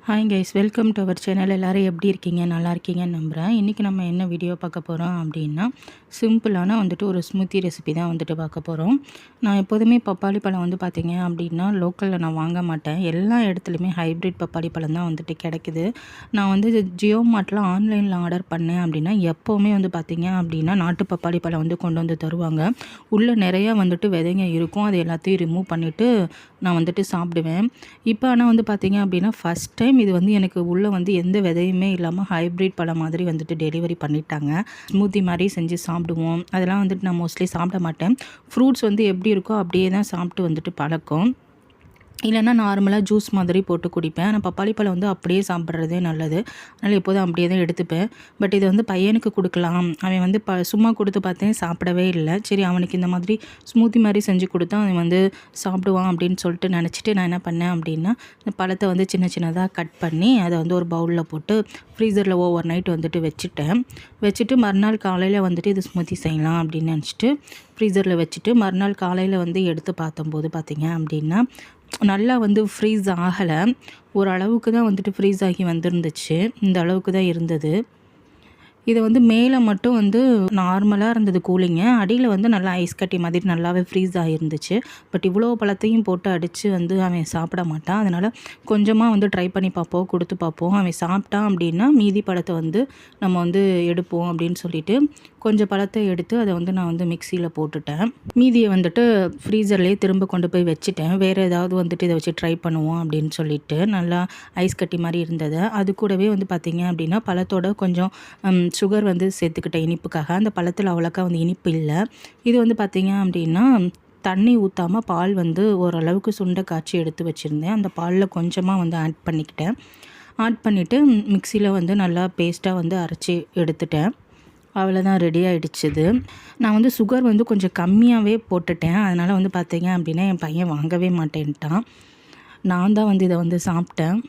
Hi guys, welcome to our channel. எல்லோரும் எப்படி இருக்கீங்க? நல்லா இருக்கீங்கன்னு நம்புகிறேன். இன்றைக்கி நம்ம என்ன வீடியோ பார்க்க போகிறோம் அப்படின்னா, சிம்பிளான ஒரு ஸ்மூத்தி ரெசிபி தான் பார்க்க போகிறோம். நான் எப்போதுமே பப்பாளி பழம் பார்த்திங்க அப்படின்னா லோக்கலில் நான் வாங்க மாட்டேன். எல்லா இடத்துலையுமே ஹைப்ரிட் பப்பாளி பழம் தான் கிடைக்குது. நான் ஜியோ மார்ட்டில் ஆன்லைனில் ஆர்டர் பண்ணேன் அப்படின்னா எப்போவுமே பார்த்திங்க அப்படின்னா நாட்டு பப்பாளி பழம் கொண்டு வந்து தருவாங்க. உள்ளே நிறையா விதைங்க இருக்கும். அது எல்லாத்தையும் ரிமூவ் பண்ணிவிட்டு நான் சாப்பிடுவேன். இப்போ ஆனால் பார்த்திங்க அப்படின்னா ஃபஸ்ட் டைம் இது எனக்கு உள்ளே எந்த விதையுமே இல்லாமல் ஹைப்ரிட் பழம் மாதிரி டெலிவரி பண்ணிட்டாங்க. ஸ்மூத்தி மாதிரி செஞ்சு சாப்பிடுவோம். அதெல்லாம் நான் மோஸ்ட்லி சாப்பிட மாட்டேன். ஃப்ரூட்ஸ் எப்படி இருக்கோ அப்படியே தான் சாப்பிட்டு பழக்கம். இல்லைன்னா நார்மலாக ஜூஸ் மாதிரி போட்டு குடிப்பேன். ஆனால் பப்பாளி பழம் அப்படியே சாப்பிட்றதே நல்லது. அதனால் எப்போதும் அப்படியே தான் எடுத்துப்பேன். பட் இது பையனுக்கு கொடுக்கலாம். அவன் சும்மா கொடுத்து பார்த்தேன், சாப்பிடவே இல்லை. சரி, அவனுக்கு இந்த மாதிரி ஸ்மூத்தி மாதிரி செஞ்சு கொடுத்தா அவன் சாப்பிடுவான் அப்படின்னு சொல்லிட்டு நினச்சிட்டு நான் என்ன பண்ணேன் அப்படின்னா, இந்த பழத்தை சின்ன சின்னதாக கட் பண்ணி அதை ஒரு பவுலில் போட்டு ஃப்ரீசரில் ஓவர் நைட் வச்சுட்டேன். வச்சுட்டு மறுநாள் காலையில் இது ஸ்மூத்தி செய்யலாம் அப்படின்னு நினச்சிட்டு ஃப்ரீசரில் வச்சுட்டு மறுநாள் காலையில் எடுத்து பார்த்தம்போது பார்த்திங்க அப்படின்னா நல்லா ஃப்ரீஸ் ஆகலை. ஓரளவுக்கு தான் ஃப்ரீஸ் ஆகி வந்துருந்துச்சு. இந்த அளவுக்கு தான் இருந்தது. இதை மேலே மட்டும் நார்மலாக இருந்தது கூலிங்கு. அடியில் நல்லா ஐஸ் கட்டி மாதிரி நல்லாவே ஃப்ரீஸ் ஆகிருந்துச்சு. பட் இவ்வளோ பழத்தையும் போட்டு அடித்து அவன் சாப்பிட மாட்டான். அதனால் கொஞ்சமாக ட்ரை பண்ணி பார்ப்போம், கொடுத்து பார்ப்போம். அவன் சாப்பிட்டான் அப்படின்னா மீதி பழத்தை நம்ம எடுப்போம் அப்படின்னு சொல்லிட்டு கொஞ்சம் பழத்தை எடுத்து அதை நான் மிக்சியில் போட்டுட்டேன். மீதியை ஃப்ரீசர்லேயே திரும்ப கொண்டு போய் வச்சுட்டேன். வேறு ஏதாவது இதை வச்சு ட்ரை பண்ணுவோம் அப்படின்னு சொல்லிட்டு நல்லா ஐஸ் கட்டி மாதிரி இருந்தது. அது கூடவே பார்த்திங்க அப்படின்னா பழத்தோட கொஞ்சம் சுகர் சேர்த்துக்கிட்டேன் இனிப்புக்காக. அந்த பழத்தில் அவ்வளோக்கா இனிப்பு இல்லை. இது பார்த்திங்க அப்படின்னா தண்ணி ஊற்றாமல் பால் ஓரளவுக்கு சுண்டை காய்ச்சி எடுத்து வச்சுருந்தேன். அந்த பாலில் கொஞ்சமாக ஆட் பண்ணிக்கிட்டேன். ஆட் பண்ணிவிட்டு மிக்சியில் நல்லா பேஸ்ட்டாக அரைச்சி எடுத்துட்டேன். அவ்வளோதான், ரெடி ஆகிடுச்சிது. நான் சுகர் கொஞ்சம் கம்மியாகவே போட்டுட்டேன். அதனால் பார்த்திங்க அப்படின்னா என் பையன் வாங்கவே மாட்டேன்ட்டான். நான் தான் இதை சாப்பிட்டேன்.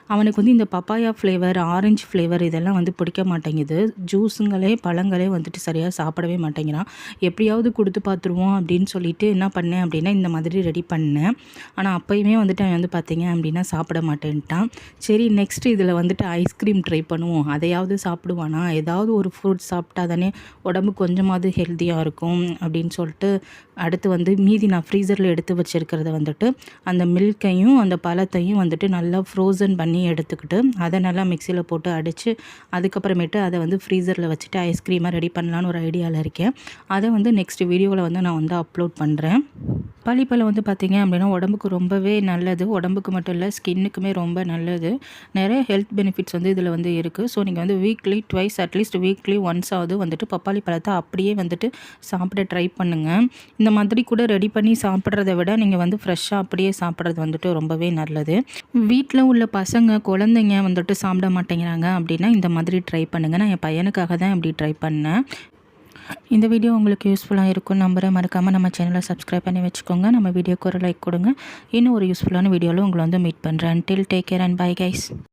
அவனுக்கு இந்த பப்பாயா ஃப்ளேவர், ஆரஞ்சு ஃப்ளேவர் இதெல்லாம் பிடிக்க மாட்டேங்குது. ஜூஸுங்களே பழங்களே சரியாக சாப்பிடவே மாட்டேங்கிறான். எப்படியாவது கொடுத்து பார்த்துருவோம் அப்படின்னு சொல்லிட்டு என்ன பண்ணேன் அப்படின்னா இந்த மாதிரி ரெடி பண்ணேன். ஆனால் அப்போயுமே அவன் பார்த்திங்க அப்படின்னா சாப்பிட மாட்டேன்ட்டான். சரி, நெக்ஸ்ட் இதில் ஐஸ்கிரீம் ட்ரை பண்ணுவோம். அதையாவது சாப்பிடுவானா? ஏதாவது ஒரு ஃப்ரூட் சாப்பிட்டா தானே உடம்பு கொஞ்சமாவது ஹெல்த்தியாக இருக்கும் அப்படின்னு சொல்லிட்டு அடுத்து மீதி நான் ஃப்ரீசரில் எடுத்து வச்சுருக்கிறத அந்த மில்கையும் அந்த பழத்தையும் நல்லா ஃப்ரோசன் பண்ணி எடுத்துக்கிட்டு அதை நல்லா மிக்சியில் போட்டு அடித்து அதுக்கப்புறமேட்டு அதை ஃப்ரீசரில் வச்சுட்டு ஐஸ்கிரீமாக ரெடி பண்ணலான்னு ஒரு ஐடியாவில் இருக்கேன். அதை நெக்ஸ்ட் வீடியோவில் நான் அப்லோட் பண்ணுறேன். பப்பாளிப்பழம் பார்த்திங்க அப்படின்னா உடம்புக்கு ரொம்பவே நல்லது. உடம்புக்கு மட்டும் இல்லை, ஸ்கின்னுக்குமே ரொம்ப நல்லது. நிறைய ஹெல்த் பெனிஃபிட்ஸ் இதில் இருக்குது. ஸோ நீங்கள் வீக்லி ட்வைஸ், அட்லீஸ்ட் வீக்லி ஒன்ஸாவது பப்பாளி பழத்தை அப்படியே சாப்பிட ட்ரை பண்ணுங்கள். இந்த மாதிரி கூட ரெடி பண்ணி சாப்பிட்றத விட நீங்கள் ஃப்ரெஷ்ஷாக அப்படியே சாப்பிட்றது ரொம்பவே நல்லது. வீட்டில் உள்ள பசங்க குழந்தைங்க சாப்பிட மாட்டேங்கிறாங்க அப்படின்னா இந்த மாதிரி ட்ரை பண்ணுங்கள். நான் என் பையனுக்காக தான் இப்படி ட்ரை பண்ணேன். இந்த வீடியோ உங்களுக்கு யூஸ்ஃபுல்லாக இருக்கும் நம்புகிறேன். மறக்காமல் நம்ம சேனலை சப்ஸ்கிரைப் பண்ணி வச்சுக்கோங்க. நம்ம வீடியோக்கு ஒரு லைக் கொடுங்க. இன்னும் ஒரு யூஸ்ஃபுல்லான வீடியோவில் உங்களை மீட் பண்ணுறேன். Till take care and bye guys.